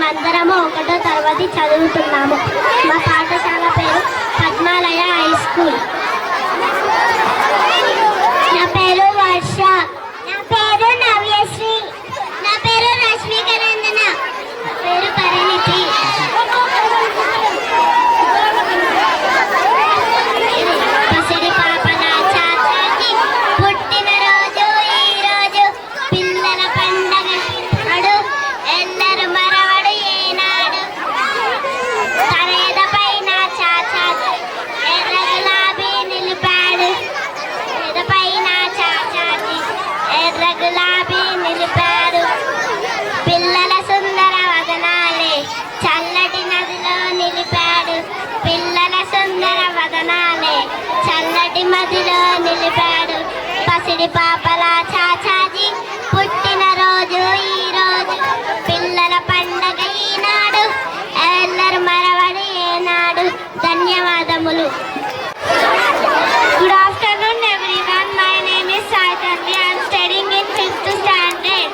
మేమందరము 1వ తరగతి చదువుతున్నాము. మా పాఠశాల పేరు పద్మాలయ హై స్కూల్. నా పేరు వర్ష. నా పేరు నవ్యశ్రీ. నా పేరు రశ్మికనందన. నా పేరు పరిణితి. పసిడి పాపల చాచాకి పుట్టినరోజు ఈరోజు, పిల్లల పండగ నాడు, ఎల్లరు మరవడు ఏనాడు. తన ఎదపైన చాచాకి ఎర్ర గులాబీ నిలిపాడు. ఎదపైన చాచాకి ఎర్ర గులాబీ నిలిపాడు. పిల్లల సుందర వదనాలే చల్లటి నదిలో నిలిపాడు. పిల్లల సుందర వదనాలే చల్లటి మదిలో నిలిపాడు. పసిడి పాపల చాచాజీ పుట్టినరోజు ఈరోజు, పిల్లల పండగ ఈనాడు, ఎల్లరు మరవడి ఏనాడు. ధన్యవాదములు. Good afternoon everyone. My name is Saitanya. I am studying in 5th standard.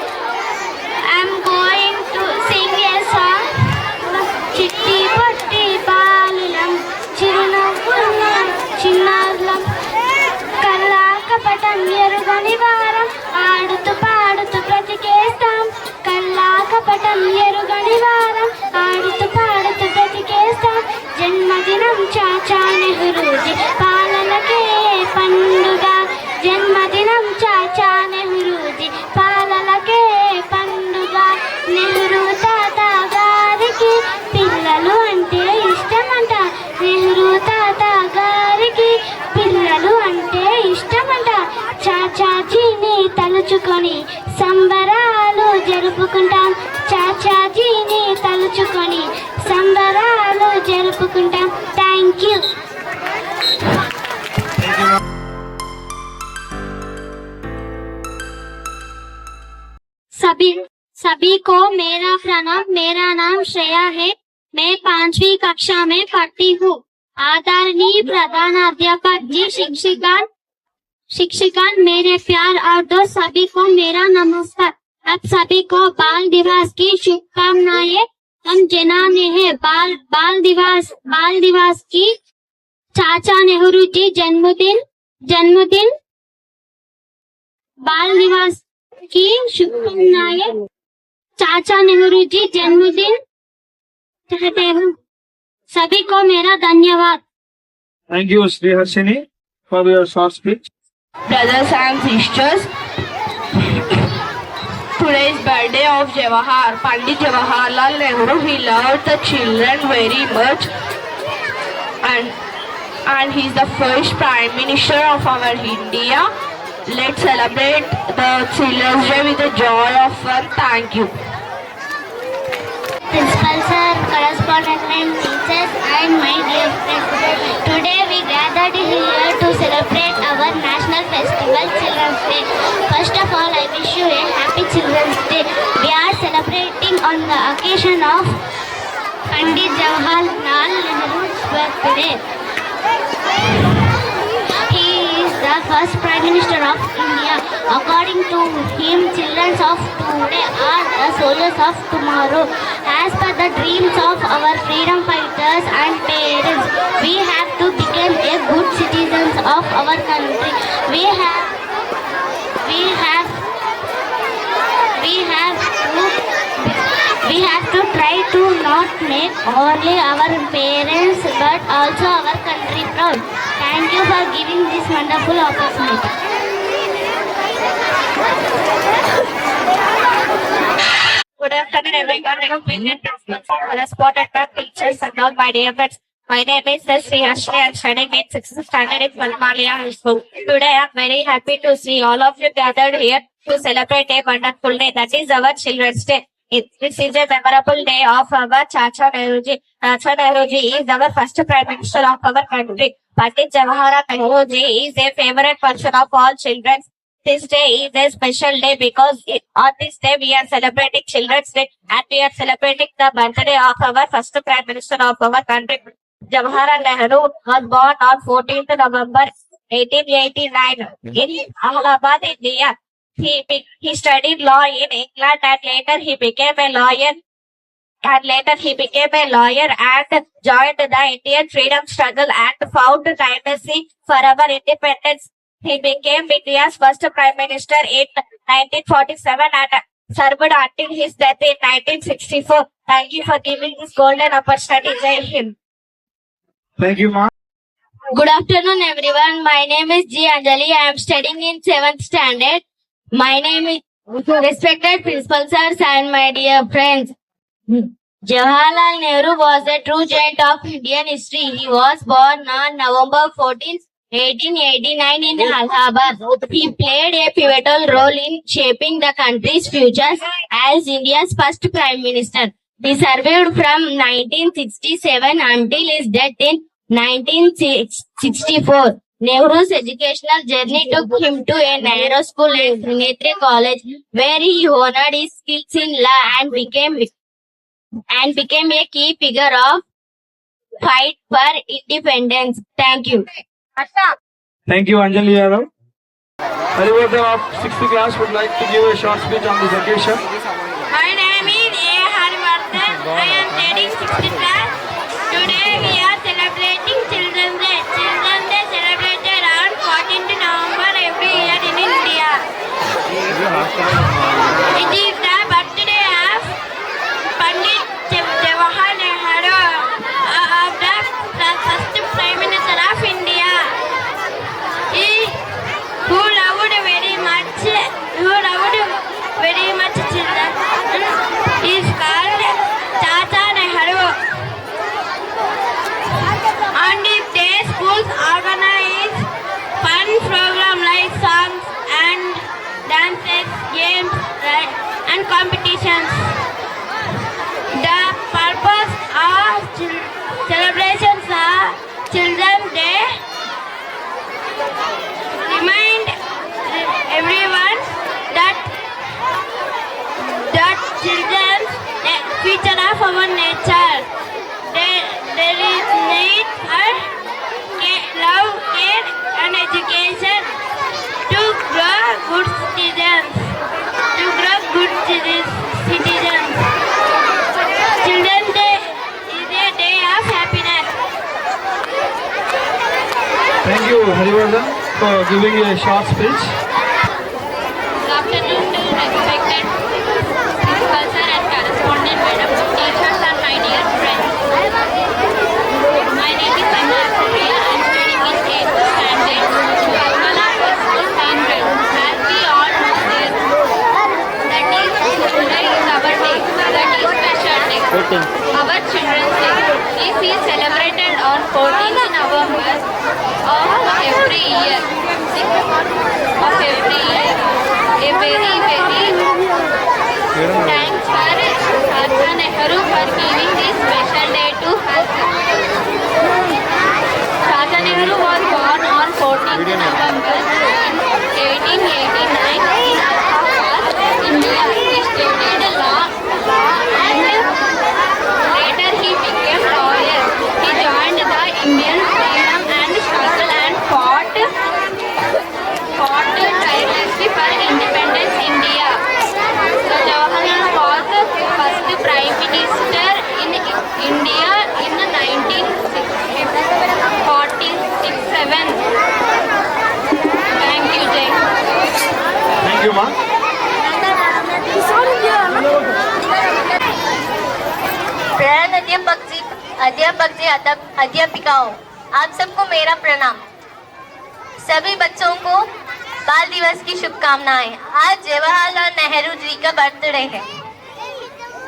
I am going to sing a song. చిట్టి పొట్టి బాలులం, చిరునవ్వుల చిన్నారులం, కల్లా కపటం ఎరుగని వారం, ఆడుతూ పాడుతూ బ్రతికేస్తాం. కల్లా కపటం ఎరుగని వారం, ఆడుతూ పాడుతూ బ్రతికేస్తాం. జన్మదినం చాచా నెహ్రూజీ పాలనకే పండుగ. జన్మదినం చాచా నెహ్రూజీ పాలనకే పండుగ. నెహ్రూ తాత గారికి పిల్లలు అంటే ఇష్టమంట. నెహ్రూ తాత గారికి పిల్లలు అంటే ఇష్టమంట. చాచాజీని తలుచుకొని సంబరాలు జరుపుకుంటాం. చాచాజీని తలుచుకొని సంబరాలు జరుపుకుంటాం. Thank you. सभी को मेरा प्रणाम. मेरा नाम श्रेया है. मैं 5वीं कक्षा में पढ़ती हूँ. आदरणीय प्रधानाध्यापक जी, शिक्षिकान, मेरे प्यार और दोस्त सभी को मेरा नमस्कार. आप सभी को बाल दिवस की शुभकामनाएं. हम जनाने हैं बाल दिवस की चाचा नेहरू जी जन्मदिन बाल दिवस की शुभकामनाएं. चाचा नेहरू जी जन्मदिन चाहते हूँ. सभी को मेरा धन्यवाद. Thank you, Srihashini, for your short speech. Brothers and sisters, today is birthday of Pandit Jawaharlal Nehru. He loved the children very much, and he is the first Prime Minister of our India. Let's celebrate the Children's Day with the joy of fun. Thank you. Principal sir, correspondent and teachers, and my dear friends. Today we gathered here to celebrate our national festival, Children's Day. First of all, I wish you a happy Children's Day. We are celebrating on the occasion of Pandit Jawaharlal Nehru's birthday. He is the first Prime Minister of India. According to him, children of today are the soldiers of tomorrow. As per the dreams of our freedom fighters and parents, we have to become a good citizens of our country. We have to try to not make only our parents but also our country proud. Thank you for giving this wonderful opportunity. Good afternoon, everyone. Responded by teachers and all my dear friends. My name is Srihashini. I am studying in 6th standard in Palmalia High School. Today I am very happy to see all of you gathered here to celebrate a wonderful day. That is our Children's Day. This is a memorable day of our Chacha Nehruji. Chacha Nehruji is our first Prime Minister of our country. Pandit Jawaharlal Nehruji is a favorite person of all children. This day is a special day because on this day we are celebrating Children's Day and we are celebrating the birthday of our first Prime Minister of our country. Jawaharlal Nehru was born on 14th November 1889 in Allahabad, India. He studied law in England and later he became a lawyer and later he became a lawyer and joined the Indian freedom struggle and fought tirelessly for our independence. He became India's first Prime Minister in 1947 and served until his death in 1964. Thank you for giving this golden opportunity. Jai Hind. Thank you, Ma. Good afternoon, everyone. My name is G. Anjali. I am studying in 7th standard. My name is respected principal sirs and my dear friends. Jawaharlal Nehru was a true giant of Indian history. He was born on November 14, 1889 in Allahabad. He played a pivotal role in shaping the country's future as India's first Prime Minister. He served from 1967 until his death in 1964. Nehru's educational journey took him to a narrow school at Trinity College, where he honed his skills in law and became a key figure of fight for independence. Thank you. Thank you, Anjali Yadav. Harivardhan of 6th class would like to give a short speech on this occasion. My name is A. Harivardhan. I am studying 6th class. Today we are celebrating Children's Day. Children's Day celebrated on 14th November every year in India. It is the birthday of Pandit Jawaharlal Nehru, of the first Prime Minister of India. Who loved very much children. Is called Chacha Nehru. On this day, schools organize fun programs like songs and dances, games, and competitions. The purpose of celebrations of Children's Day remind everyone that children feature of our nature. There is need for love, care, and education to grow good citizens. Children's Day is a day of happiness. Thank you, Harivardhan, for giving a short speech. Good afternoon to respected principal sir and correspondent madam, teachers and my dear friends. My name is Anna Priya. I am studying in 8th standard. Kalpana is 100. As we all know this, that is today is our day. That is special day. Our Children's Day. This is celebrated on 14th November of every year. A very thanks for Chacha Nehru for giving this special day to us. Chacha Nehru was born on 14th November 1889 in Allahabad, India. He studied law and later he became lawyer. He joined the Indian freedom and struggle and fought tirelessly for independence India. So Jawaharlal was the first Prime Minister in India in 1947. Thank you, Jay. Thank you, Ma. प्रधान अध्यापक जी अध्यापिकाओं, आप सबको मेरा प्रणाम। सभी बच्चों को बाल दिवस की शुभकामनाएं। आज जवाहरलाल नेहरू जी का बर्थडे है।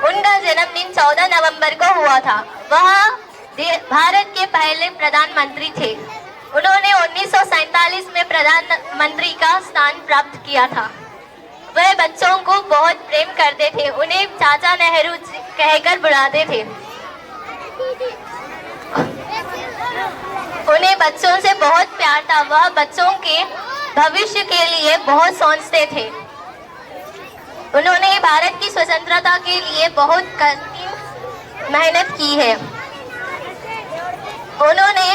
उनका जन्मदिन 14 नवंबर को हुआ था। वह भारत के पहले प्रधानमंत्री थे। उन्होंने 1947 में प्रधानमंत्री का स्थान प्राप्त किया था। वह बच्चों को बहुत प्रेम करते थे। उन्हें चाचा नेहरू कहकर बुलाते थे। उन्हें बच्चों से बहुत प्यार था। वह बच्चों के भविष्य के लिए बहुत सोचते थे। उन्होंने भारत की स्वतंत्रता के लिए बहुत कठिन मेहनत की है। उन्होंने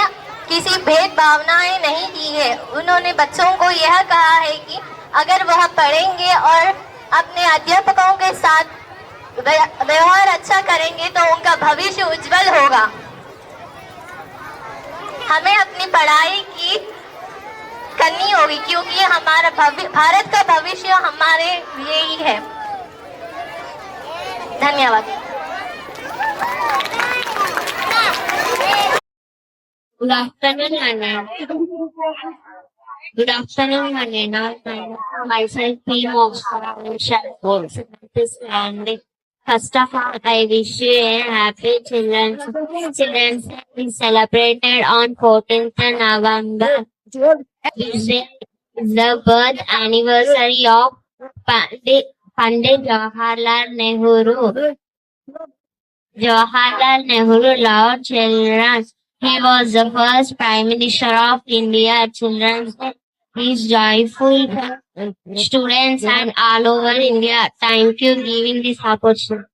किसी भेदभावनाएं नहीं की है। उन्होंने बच्चों को यह कहा है कि अगर वह पढ़ेंगे और अपने अध्यापकों के साथ व्यवहार अच्छा करेंगे तो उनका भविष्य उज्जवल होगा। हमें अपनी पढ़ाई की करनी होगी क्योंकि ये हमारा भारत का भविष्य हमारे लिए ही है। धन्यवाद। Good afternoon, Anna. Good afternoon, Anna. Myself, P. Moksha. First of all, I wish you a happy Children's Day is celebrated on 14th November. This day is the birth anniversary of Pandit Jawaharlal Nehru. Jawaharlal Nehru loved children. He was the first Prime Minister of India. Children's Day is joyful for students and all over India. Thank you for giving this opportunity.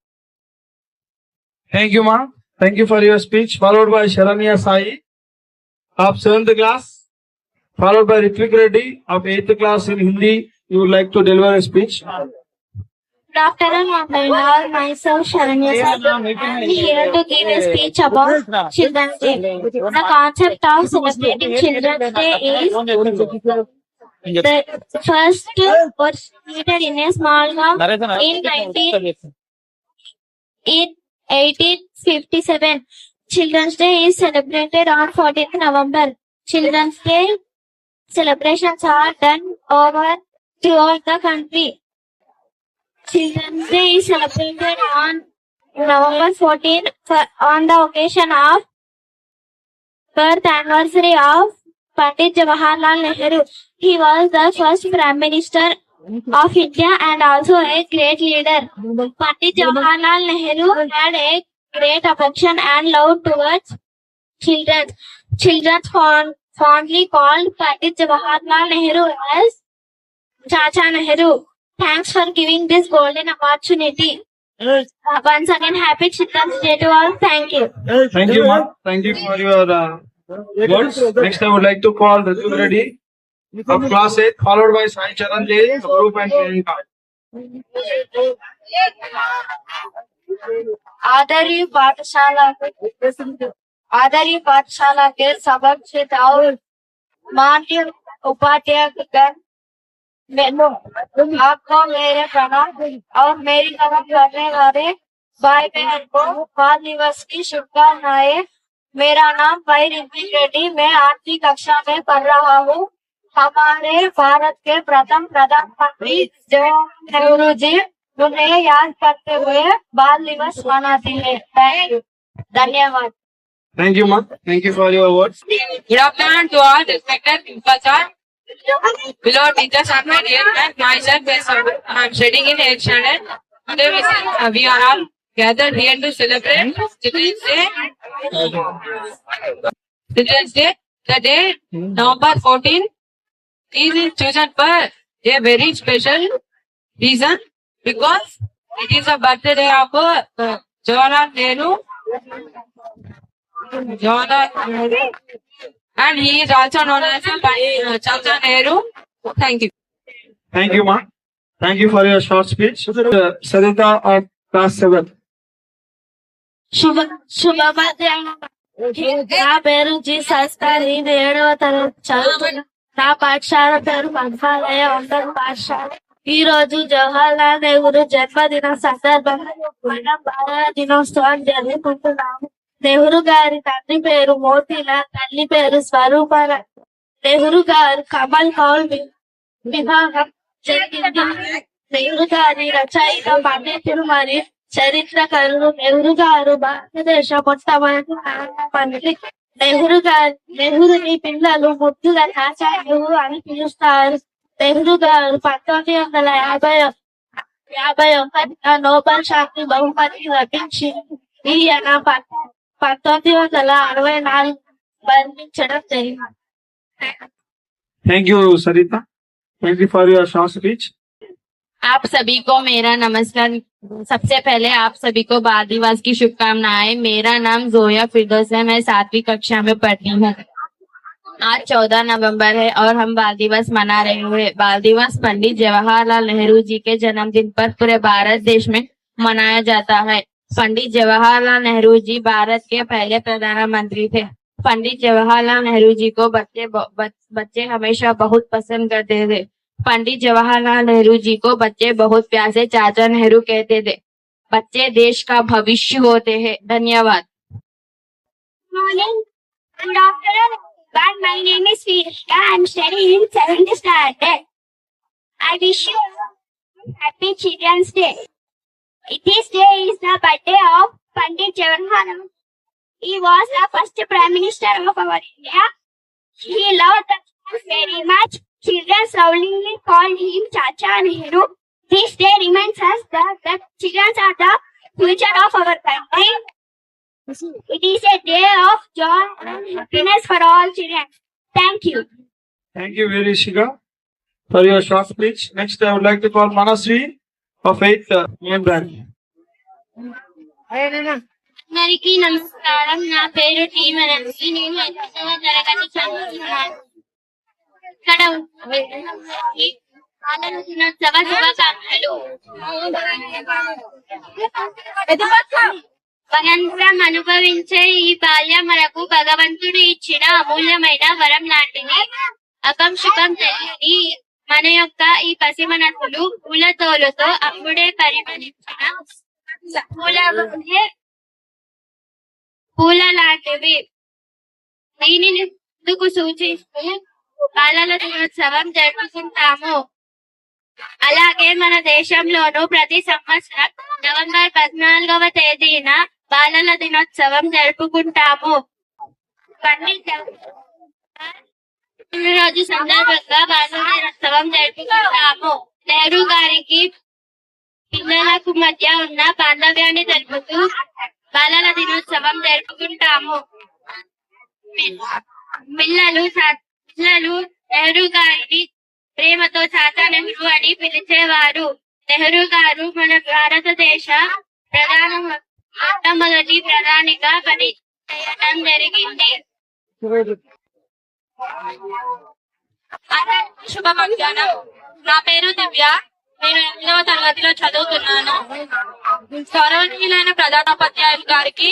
Thank you, ma. Thank you for your speech. Followed by Sharanya Sai of 7th class. Followed by Ritvik Reddy of 8th class in Hindi. You would like to deliver a speech. Good afternoon, myself Sharanya Sai. I am here to give a speech about Children's Day. The concept of celebrating Children's Day is the first was created in a small town in 1857. Children's Day is celebrated on 14th November. Children's Day celebrations are done over throughout the country. Children's Day is celebrated on November 14 on the occasion of birth anniversary of Pandit Jawaharlal Nehru. He was the first Prime Minister of India and also a great leader. Pandit Jawaharlal Nehru had a great affection and love towards children. Children fondly called Pandit Jawaharlal Nehru as Chacha Nehru. Thanks for giving this golden opportunity. Once again, happy Children's Day to all. Thank you. Thank you, ma. Thank you for your words. Next, I would like to call Ritvik Reddy of class 8, followed by Sai Charan J of group and training card. आदरणीय पाठशाला के सबक और माननीय उपाध्याय आपको मेरे प्रणाम और मेरी मदद करने वाले भाई बहन को बाल दिवस की शुभकामनाएं। मेरा नाम भाई ऋत्विक रेड्डी, मैं 8वीं कक्षा में पढ़ रहा हूँ। हमारे भारत के प्रथम प्रधानमंत्री जवाहरलाल नेहरू जी उन्हें याद करते हुए बाल दिवस मनाते हैं। Thank you. धन्यवाद। Thank you, ma. Thank you for your words. Good afternoon to all respected principals, below teachers and my dear friends. Myself, I am studying in 8th standard. Today we are all gathered here to celebrate Children's Day. Children's Day, the day November 14 is chosen for a very special reason because it is the birthday of Jawaharlal Nehru. And he is also known as Chacha Nehru. Thank you. Thank you, ma. Thank you for your short speech. Sarita of class 7. నా పేరు G సంస్కారి, 7వ తరగతి చదువుతున్నా. నా పాఠశాల పేరు పంచాలయ ఉన్నత పాఠశాల. ఈ రోజు జవహర్లాల్ నెహ్రూ జన్మదిన సందర్భంగా మనం బాల దినోత్సవం జరుపుకుంటున్నాము. నెహ్రూ గారి తండ్రి పేరు మోతీలాల్, తల్లి పేరు స్వరూపరాణి. నెహ్రూ గారు కమల్ కౌల్ వివాహం జరిగింది. నెహ్రూ గారి రచయిత, పండితులు మరియు చరిత్రకారులు. నెహ్రూ గారు భారతదేశ మొట్టమొదటి ప్రధానమంత్రి. నెహ్రూని పిల్లలు ముద్దుగా చాచా నెహ్రూ అని పిలుస్తారు. నెహ్రూ గారు 1951 నోబెల్ శాంతి బహుమతి లభించింది. ఈయన 1964 మరణించడం జరిగింది. Thank you, Sarita. Thank you for your short speech. आप सभी को मेरा नमस्कार। सबसे पहले आप सभी को बाल दिवस की शुभकामनाएं। मेरा नाम जोया फिरदौस है, मैं 7वीं कक्षा में पढ़ती हूँ। आज 14 नवंबर है और हम बाल दिवस मना रहे हैं। बाल दिवस पंडित जवाहरलाल नेहरू जी के जन्मदिन पर पूरे भारत देश में मनाया जाता है। पंडित जवाहरलाल नेहरू जी भारत के पहले प्रधानमंत्री थे। पंडित जवाहरलाल नेहरू जी को बच्चे हमेशा बहुत पसंद करते थे। पंडित जवाहरलाल नेहरू जी को बच्चे बहुत प्यार से चाचा नेहरू कहते थे। बच्चे देश का भविष्य होते हैं। धन्यवाद। Morning. Good afternoon. But my name is Firishka. I am studying in 7th standard. I wish you a happy Children's Day. This day is the birthday of Pandit Jawaharlal. He was the first Prime Minister of our India. He loved the children very much. Children lovingly called him Chacha Nehru. This day reminds us that the children are the future of our country. It is a day of joy and happiness for all children. Thank you. Thank you, Virishika, for your short speech. Next, I would like to call Manasri of 8th main branch. అందరికీ నమస్కారం. నా పేరు tea మనస్వి. నేను 8వ తరగతి చదువుతున్నాను. ఇక్కడ బాలల దినోత్సవ శుభాకాంక్షలు. స్వతంత్రం అనుభవించే ఈ బాల్యం మనకు భగవంతుడు ఇచ్చిన అమూల్యమైన వరం లాంటిది. అకం శుభం తెలియని మన యొక్క ఈ పసి మనసులు పూలతోలుతో అప్పుడే పరిమళించిన పూల లాంటివి. దీనిని ముందుకు సూచిస్తూ బాలల దినోత్సవం జరుపుకుంటాము. అలాగే మన దేశంలోనూ ప్రతి సంవత్సరం నవంబర్ 14వ తేదీన బాలల దినోత్సవం జరుపుకుంటాము. రోజు సందర్భంగా బాలల దినోత్సవం జరుపుకుంటాము. నెహ్రూ గారికి పిల్లలకు మధ్య ఉన్న బాంధవ్యాన్ని తెలుపుతూ బాలల దినోత్సవం జరుపుకుంటాము. పిల్లలు నెహ్రూ గారిని ప్రేమతో చాచా నెహ్రూ అని పిలిచేవారు. నెహ్రూ గారు మన భారతదేశ మొట్టమొదటి ప్రధానిగా పనిచేయడం జరిగింది. శుభ మధ్యాహ్నం. నా పేరు దివ్య. నేను 8వ తరగతిలో చదువుతున్నాను. గౌరవనీయులైన ప్రధానోపాధ్యాయులు గారికి,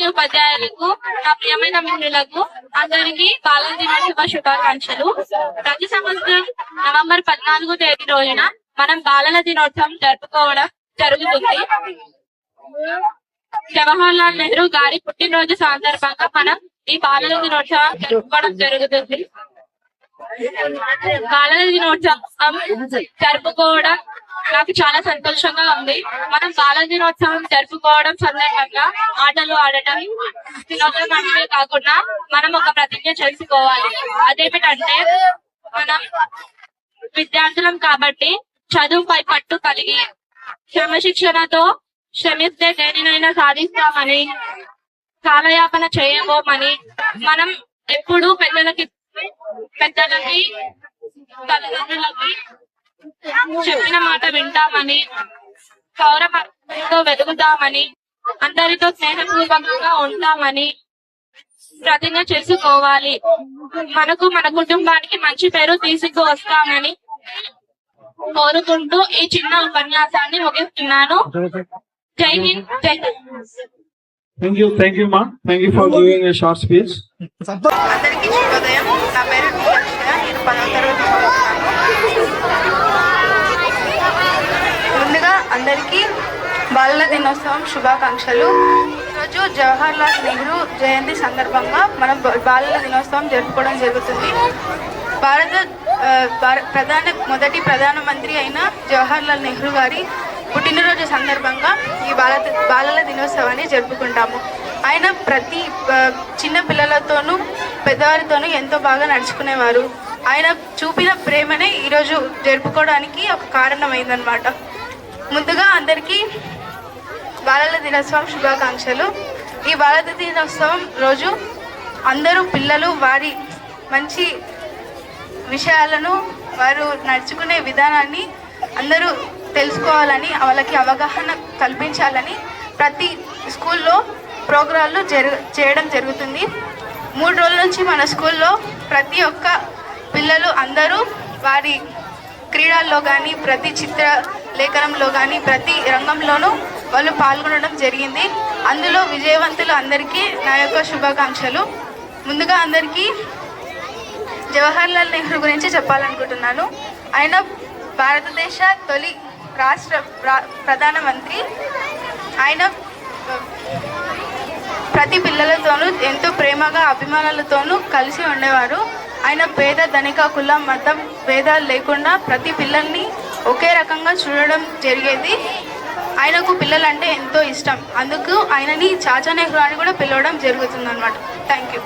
ఉపాధ్యాయులకు, నా ప్రియమైన మిత్రులకు అందరికీ బాలల దినోత్సవ శుభాకాంక్షలు. ప్రతి సంవత్సరం నవంబర్ 14వ తేదీ రోజున మనం బాలల దినోత్సవం జరుపుకోవడం జరుగుతుంది. జవహర్లాల్ నెహ్రూ గారి పుట్టినరోజు సందర్భంగా మనం ఈ బాలల దినోత్సవం జరుపుకోవడం జరుగుతుంది. బాలల దినోత్సవం జరుపుకోవడం నాకు చాలా సంతోషంగా ఉంది. మనం బాలల దినోత్సవం జరుపుకోవడం సందర్భంగా ఆటలు ఆడటం, వినోదం అంటే కాకుండా మనం ఒక ప్రతిజ్ఞ చేసుకోవాలి. అదేమిటంటే మనం విద్యార్థులం కాబట్టి చదువుపై పట్టు కలిగి క్రమశిక్షణతో శ్రమిస్తే దేనినైనా సాధిస్తామని, కాలయాపన చేయబోమని, మనం ఎప్పుడు పెద్దలకి తల్లిదండ్రులకి చెప్పిన మాట వింటామని, గౌరవంతో వెతుకుతామని, అందరితో స్నేహపూర్వకంగా ఉంటామని ప్రతిజ్ఞ చేసుకోవాలి. మనకు మన కుటుంబానికి మంచి పేరు తీసుకువస్తామని కోరుకుంటూ ఈ చిన్న ఉపన్యాసాన్ని ముగిస్తున్నాను. జై హింద్, జై Hind. Thank you, ma. Thank you for giving a short speech. అందరికీ శుభోదయం. నా పేరు టీ లక్ష్య. నేను 10వ తరగతి చదువుతున్నాను. ముందుగా అందరికీ బాలల దినోత్సవం శుభాకాంక్షలు. ఈరోజు జవహర్లాల్ నెహ్రూ జయంతి సందర్భంగా మనం బాలల దినోత్సవం జరుపుకోవడం జరుగుతుంది. మొదటి ప్రధానమంత్రి అయిన జవహర్లాల్ నెహ్రూ గారి పుట్టినరోజు సందర్భంగా ఈ బాలల దినోత్సవాన్ని జరుపుకుంటాము. ఆయన ప్రతి చిన్న పిల్లలతోనూ పెద్దవారితోనూ ఎంతో బాగా నడుచుకునేవారు. ఆయన చూపిన ప్రేమనే ఈరోజు జరుపుకోవడానికి ఒక కారణమైందనమాట. ముందుగా అందరికీ బాలల దినోత్సవం శుభాకాంక్షలు. ఈ బాలల దినోత్సవం రోజు అందరూ పిల్లలు వారి మంచి విషయాలను, వారు నడుచుకునే విధానాన్ని అందరూ తెలుసుకోవాలని, వాళ్ళకి అవగాహన కల్పించాలని ప్రతి స్కూల్లో ప్రోగ్రాంలు చేయడం జరుగుతుంది. 3 రోజుల నుంచి మన స్కూల్లో ప్రతి ఒక్క పిల్లలు అందరూ వారి క్రీడల్లో కానీ ప్రతి చిత్ర లేఖనంలో కానీ ప్రతి రంగంలోనూ వాళ్ళు పాల్గొనడం జరిగింది. అందులో విజయవంతులు అందరికీ నా యొక్క శుభాకాంక్షలు. ముందుగా అందరికీ జవహర్లాల్ నెహ్రూ గురించి చెప్పాలనుకుంటున్నాను. ఆయన భారతదేశ తొలి రాష్ట్ర ప్రధానమంత్రి. ఆయన ప్రతి పిల్లలతోనూ ఎంతో ప్రేమగా అభిమానులతోనూ కలిసి ఉండేవారు. ఆయన పేద ధనిక కులం మతం భేదాలు లేకుండా ప్రతి పిల్లల్ని ఒకే రకంగా చూడడం జరిగేది. ఆయనకు పిల్లలంటే ఎంతో ఇష్టం. అందుకు ఆయనని చాచా నెహ్రూ అని కూడా పిలవడం జరుగుతుందన్నమాట. Thank you.